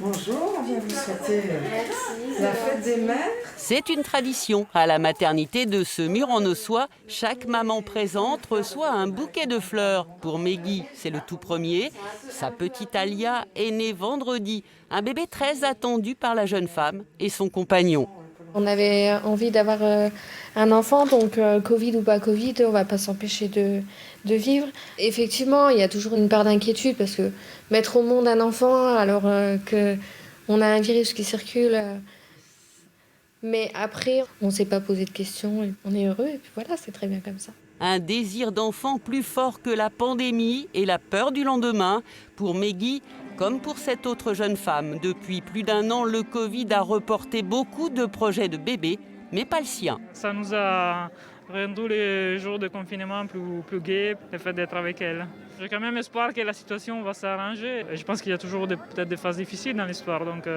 Bonjour, on vient vous souhaiter la fête des mères. C'est une tradition. À la maternité de Semur-en-Ossois, chaque maman présente reçoit un bouquet de fleurs. Pour Meggy, c'est le tout premier. Sa petite Alia est née vendredi. Un bébé très attendu par la jeune femme et son compagnon. On avait envie d'avoir un enfant, donc Covid ou pas Covid, on ne va pas s'empêcher de vivre. Effectivement, il y a toujours une part d'inquiétude parce que mettre au monde un enfant alors qu'on a un virus qui circule. Mais après, on ne s'est pas posé de questions, on est heureux et puis voilà, c'est très bien comme ça. Un désir d'enfant plus fort que la pandémie et la peur du lendemain. Pour Meggy, comme pour cette autre jeune femme, depuis plus d'un an, le Covid a reporté beaucoup de projets de bébés, mais pas le sien. Ça nous a rendu les jours de confinement plus gais, le fait d'être avec elle. J'ai quand même espoir que la situation va s'arranger. Je pense qu'il y a toujours peut-être des phases difficiles dans l'histoire, donc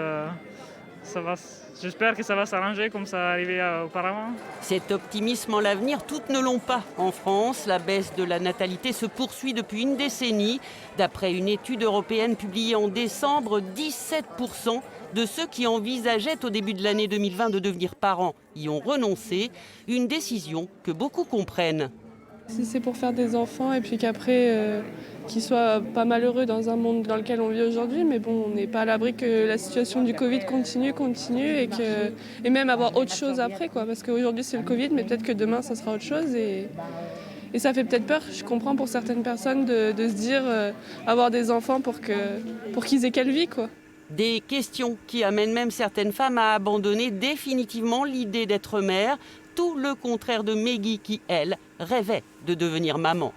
j'espère que ça va s'arranger comme ça arrivait auparavant. Cet optimisme en l'avenir, toutes ne l'ont pas. En France, la baisse de la natalité se poursuit depuis une décennie. D'après une étude européenne publiée en décembre, 17% de ceux qui envisageaient au début de l'année 2020 de devenir parents y ont renoncé. Une décision que beaucoup comprennent. Si c'est pour faire des enfants et puis qu'après qu'ils soient pas malheureux dans un monde dans lequel on vit aujourd'hui, mais bon, on n'est pas à l'abri que la situation du Covid continue et même avoir autre chose après, quoi, parce qu'aujourd'hui c'est le Covid, mais peut-être que demain ça sera autre chose et ça fait peut-être peur. Je comprends pour certaines personnes de se dire avoir des enfants pour qu'ils aient quelle vie, quoi. Des questions qui amènent même certaines femmes à abandonner définitivement l'idée d'être mère, tout le contraire de Meggy qui, elle, rêvait de devenir maman.